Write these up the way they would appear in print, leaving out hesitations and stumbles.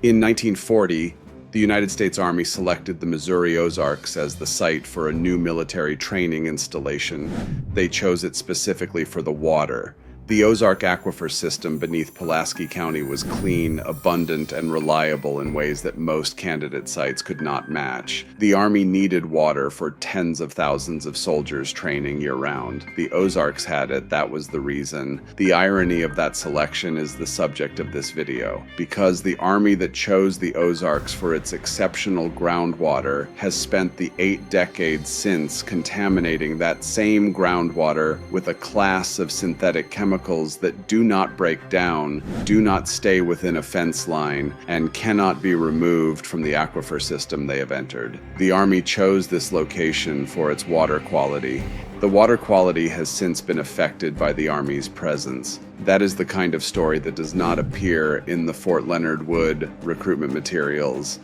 In 1940, the United States Army selected the Missouri Ozarks as the site for a new military training installation. They chose it specifically for the water. The Ozark aquifer system beneath Pulaski County was clean, abundant, and reliable in ways that most candidate sites could not match. The Army needed water for tens of thousands of soldiers training year-round. The Ozarks had it, that was the reason. The irony of that selection is the subject of this video, because the Army that chose the Ozarks for its exceptional groundwater has spent the 8 decades since contaminating that same groundwater with a class of synthetic chemicals that do not break down, do not stay within a fence line, and cannot be removed from the aquifer system they have entered. The Army chose this location for its water quality. The water quality has since been affected by the Army's presence. That is the kind of story that does not appear in the Fort Leonard Wood recruitment materials.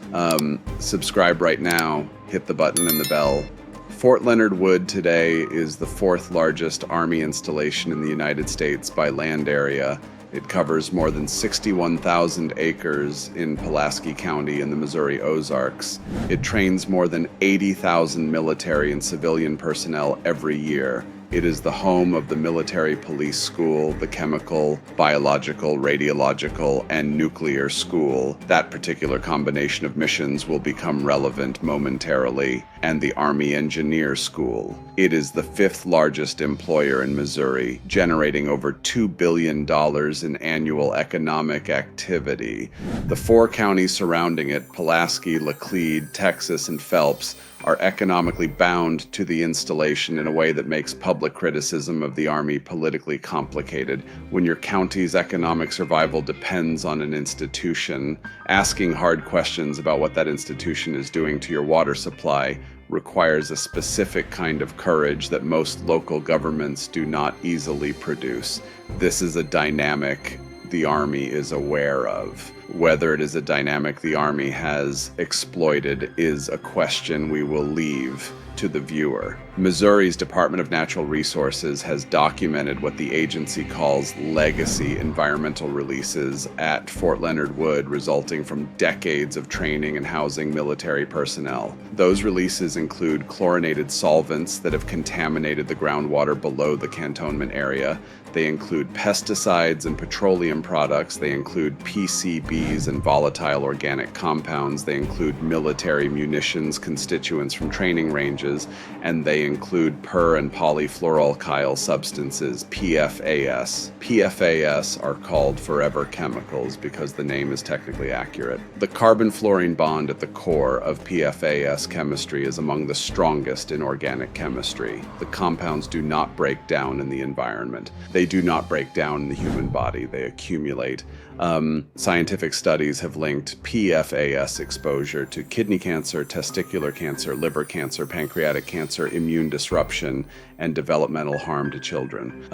Subscribe right now, hit the button and the bell. Fort Leonard Wood today is the 4th largest Army installation in the United States by land area. It covers more than 61,000 acres in Pulaski County in the Missouri Ozarks. It trains more than 80,000 military and civilian personnel every year. It is the home of the military police school, the chemical, biological, radiological, and nuclear school. That particular combination of missions will become relevant momentarily, and the Army Engineer School. It is the 5th largest employer in Missouri, generating over $2 billion in annual economic activity. The 4 counties surrounding it, Pulaski, Laclede, Texas, and Phelps, are economically bound to the installation in a way that makes public criticism of the Army politically complicated. When your county's economic survival depends on an institution, asking hard questions about what that institution is doing to your water supply requires a specific kind of courage that most local governments do not easily produce. This is a dynamic the Army is aware of. Whether it is a dynamic the Army has exploited is a question we will leave to the viewer. Missouri's Department of Natural Resources has documented what the agency calls legacy environmental releases at Fort Leonard Wood, resulting from decades of training and housing military personnel. Those releases include chlorinated solvents that have contaminated the groundwater below the cantonment area. They include pesticides and petroleum products. They include PCBs and volatile organic compounds. They include military munitions constituents from training ranges, and they include per and polyfluoroalkyl substances, PFAS. PFAS are called forever chemicals because the name is technically accurate. The carbon-fluorine bond at the core of PFAS chemistry is among the strongest in organic chemistry. The compounds do not break down in the environment. They do not break down in the human body. They accumulate. Scientific studies have linked PFAS exposure to kidney cancer, testicular cancer, liver cancer, pancreatic cancer, immune disruption, and developmental harm to children.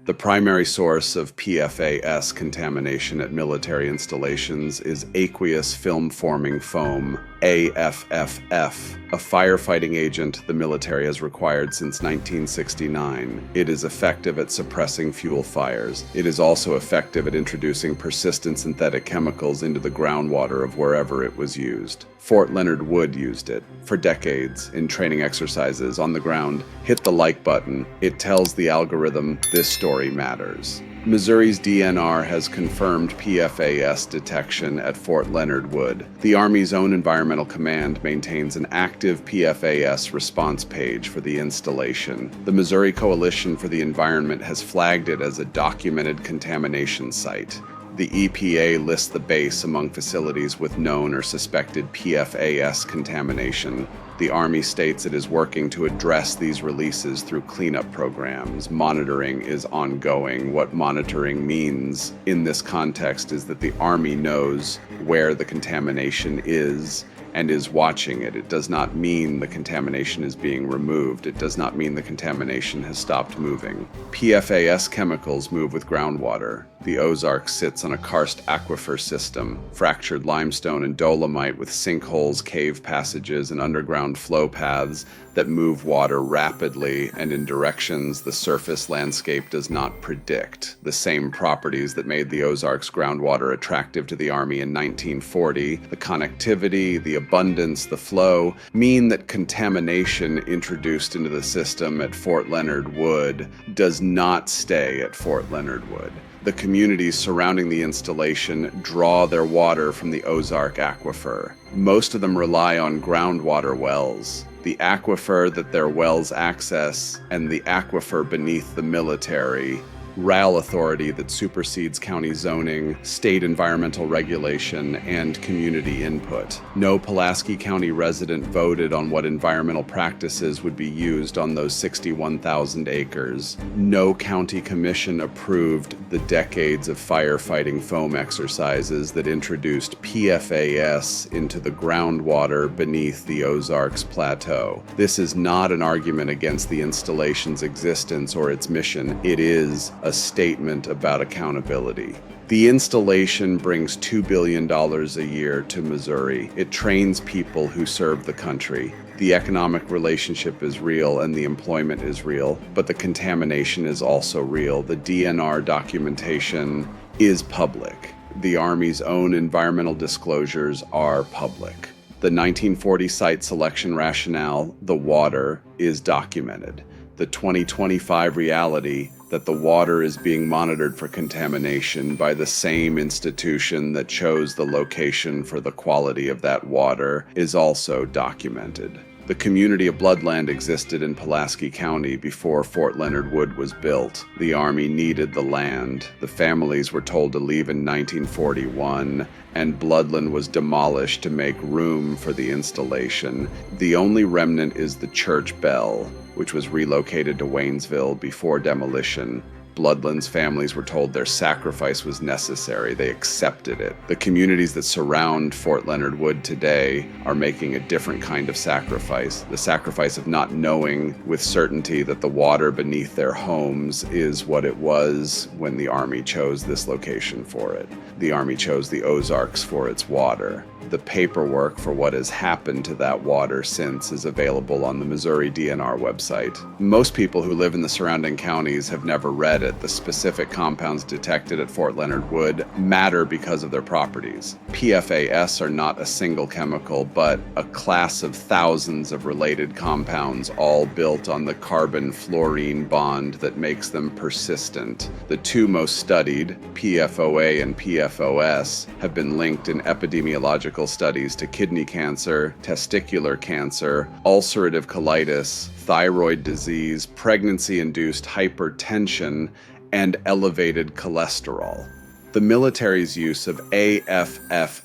The primary source of PFAS contamination at military installations is aqueous film-forming foam, AFFF, a firefighting agent the military has required since 1969. It is effective at suppressing fuel fires. It is also effective at introducing persistent synthetic chemicals into the groundwater of wherever it was used. Fort Leonard Wood used it for decades in training exercises on the ground. Hit the like button. It tells the algorithm this story matters. Missouri's DNR has confirmed PFAS detection at Fort Leonard Wood. The Army's own Environmental Command maintains an active PFAS response page for the installation. The Missouri Coalition for the Environment has flagged it as a documented contamination site. The EPA lists the base among facilities with known or suspected PFAS contamination. The Army states it is working to address these releases through cleanup programs. Monitoring is ongoing. What monitoring means in this context is that the Army knows where the contamination is and is watching it. It does not mean the contamination is being removed. It does not mean the contamination has stopped moving. PFAS chemicals move with groundwater. The Ozarks sits on a karst aquifer system, fractured limestone and dolomite with sinkholes, cave passages, and underground flow paths that move water rapidly and in directions the surface landscape does not predict. The same properties that made the Ozarks groundwater attractive to the Army in 1940, the connectivity, the abundance, the flow, mean that contamination introduced into the system at Fort Leonard Wood does not stay at Fort Leonard Wood. The communities surrounding the installation draw their water from the Ozark aquifer. Most of them rely on groundwater wells. The aquifer that their wells access and the aquifer beneath the military, RAL authority that supersedes county zoning, state environmental regulation, and community input. No Pulaski County resident voted on what environmental practices would be used on those 61,000 acres. No county commission approved the decades of firefighting foam exercises that introduced PFAS into the groundwater beneath the Ozarks Plateau. This is not an argument against the installation's existence or its mission. It is a statement about accountability. The installation brings $2 billion a year to Missouri. It trains people who serve the country. The economic relationship is real and the employment is real, but the contamination is also real. The DNR documentation is public. The Army's own environmental disclosures are public. The 1940 site selection rationale, the water, is documented. The 2025 reality that the water is being monitored for contamination by the same institution that chose the location for the quality of that water is also documented. The community of Bloodland existed in Pulaski County before Fort Leonard Wood was built. The Army needed the land. The families were told to leave in 1941, and Bloodland was demolished to make room for the installation. The only remnant is the church bell, which was relocated to Waynesville before demolition. Bloodland's families were told their sacrifice was necessary. They accepted it. The communities that surround Fort Leonard Wood today are making a different kind of sacrifice. The sacrifice of not knowing with certainty that the water beneath their homes is what it was when the Army chose this location for it. The Army chose the Ozarks for its water. The paperwork for what has happened to that water since is available on the Missouri DNR website. Most people who live in the surrounding counties have never read it. The specific compounds detected at Fort Leonard Wood matter because of their properties. PFAS are not a single chemical, but a class of thousands of related compounds, all built on the carbon-fluorine bond that makes them persistent. The two most studied, PFOA and PFOS, have been linked in epidemiological studies to kidney cancer, testicular cancer, ulcerative colitis, thyroid disease, pregnancy-induced hypertension, and elevated cholesterol. The military's use of AFFF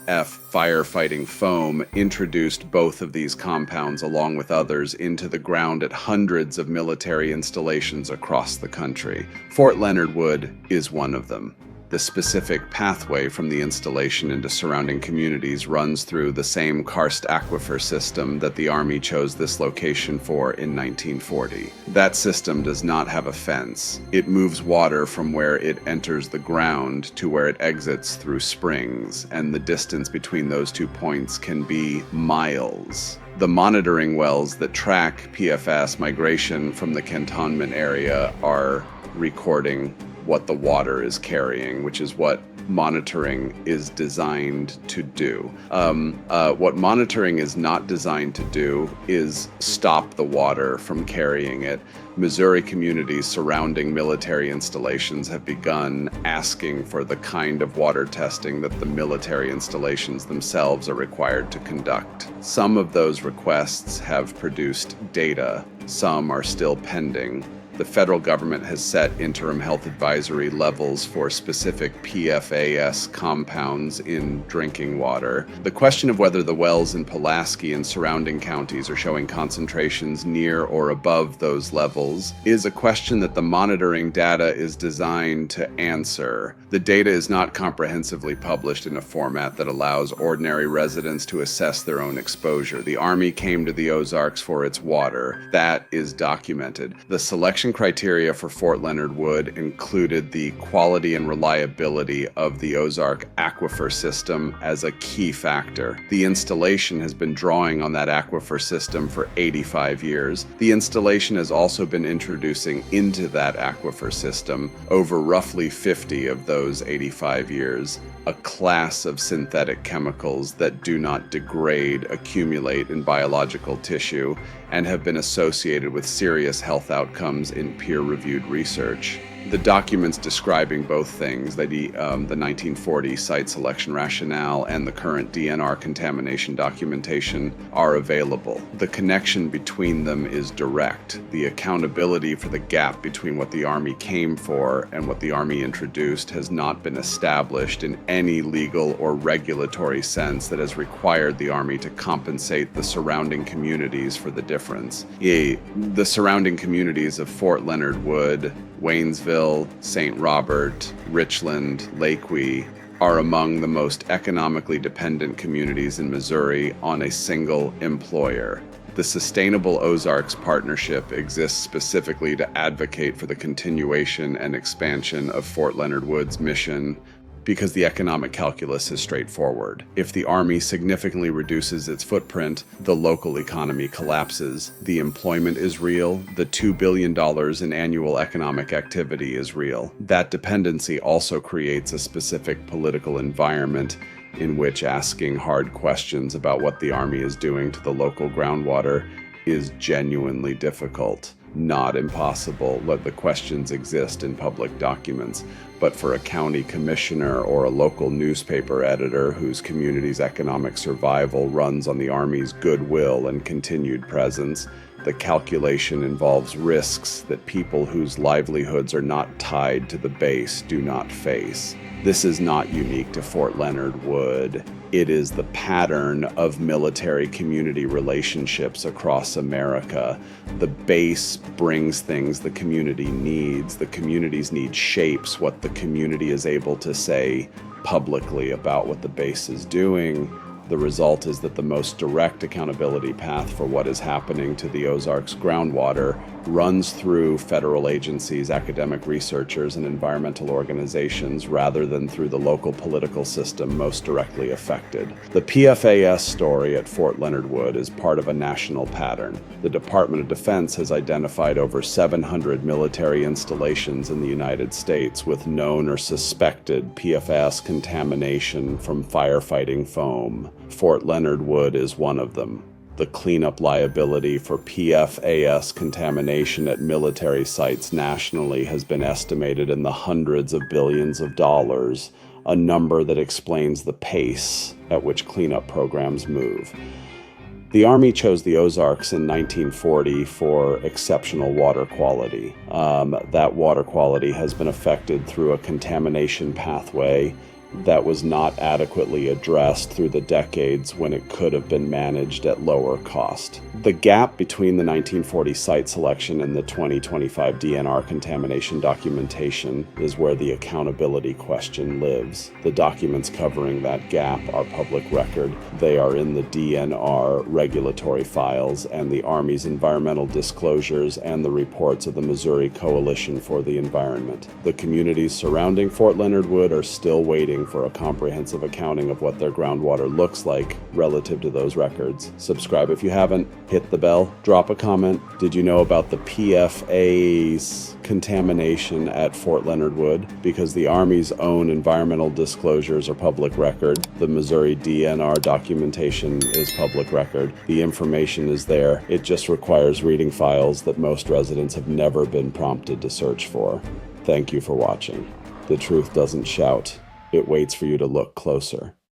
firefighting foam introduced both of these compounds along with others into the ground at hundreds of military installations across the country. Fort Leonard Wood is one of them. The specific pathway from the installation into surrounding communities runs through the same karst aquifer system that the Army chose this location for in 1940. That system does not have a fence. It moves water from where it enters the ground to where it exits through springs, and the distance between those 2 points can be miles. The monitoring wells that track PFAS migration from the cantonment area are recording what the water is carrying, which is what monitoring is designed to do. What monitoring is not designed to do is stop the water from carrying it. Missouri communities surrounding military installations have begun asking for the kind of water testing that the military installations themselves are required to conduct. Some of those requests have produced data. Some are still pending. The federal government has set interim health advisory levels for specific PFAS compounds in drinking water. The question of whether the wells in Pulaski and surrounding counties are showing concentrations near or above those levels is a question that the monitoring data is designed to answer. The data is not comprehensively published in a format that allows ordinary residents to assess their own exposure. The Army came to the Ozarks for its water. That is documented. The selection criteria for Fort Leonard Wood included the quality and reliability of the Ozark aquifer system as a key factor. The installation has been drawing on that aquifer system for 85 years. The installation has also been introducing into that aquifer system, over roughly 50 of those 85 years, a class of synthetic chemicals that do not degrade, accumulate in biological tissue, and have been associated with serious health outcomes in peer-reviewed research. The documents describing both things, the 1940 site selection rationale and the current DNR contamination documentation, are available. The connection between them is direct. The accountability for the gap between what the Army came for and what the Army introduced has not been established in any legal or regulatory sense that has required the Army to compensate the surrounding communities for the difference. The surrounding communities of Fort Leonard Wood, Waynesville, St. Robert, Richland, Lakewee are among the most economically dependent communities in Missouri on a single employer. The Sustainable Ozarks Partnership exists specifically to advocate for the continuation and expansion of Fort Leonard Wood's mission because the economic calculus is straightforward. If the Army significantly reduces its footprint, the local economy collapses. The employment is real. The $2 billion in annual economic activity is real. That dependency also creates a specific political environment in which asking hard questions about what the Army is doing to the local groundwater is genuinely difficult. Not impossible. Let the questions exist in public documents. But for a county commissioner or a local newspaper editor whose community's economic survival runs on the Army's goodwill and continued presence, the calculation involves risks that people whose livelihoods are not tied to the base do not face. This is not unique to Fort Leonard Wood. It is the pattern of military-community relationships across America. The base brings things the community needs. The community's need shapes what the community is able to say publicly about what the base is doing. The result is that the most direct accountability path for what is happening to the Ozarks groundwater runs through federal agencies, academic researchers, and environmental organizations rather than through the local political system most directly affected. The PFAS story at Fort Leonard Wood is part of a national pattern. The Department of Defense has identified over 700 military installations in the United States with known or suspected PFAS contamination from firefighting foam. Fort Leonard Wood is one of them. The cleanup liability for PFAS contamination at military sites nationally has been estimated in the hundreds of billions of dollars, a number that explains the pace at which cleanup programs move. The Army chose the Ozarks in 1940 for exceptional water quality. That water quality has been affected through a contamination pathway that was not adequately addressed through the decades when it could have been managed at lower cost. The gap between the 1940 site selection and the 2025 DNR contamination documentation is where the accountability question lives. The documents covering that gap are public record. They are in the DNR regulatory files and the Army's environmental disclosures and the reports of the Missouri Coalition for the Environment. The communities surrounding Fort Leonard Wood are still waiting for a comprehensive accounting of what their groundwater looks like relative to those records. Subscribe if you haven't, hit the bell, drop a comment. Did you know about the PFAS contamination at Fort Leonard Wood? Because the Army's own environmental disclosures are public record. The Missouri DNR documentation is public record. The information is there. It just requires reading files that most residents have never been prompted to search for. Thank you for watching. The truth doesn't shout. It waits for you to look closer.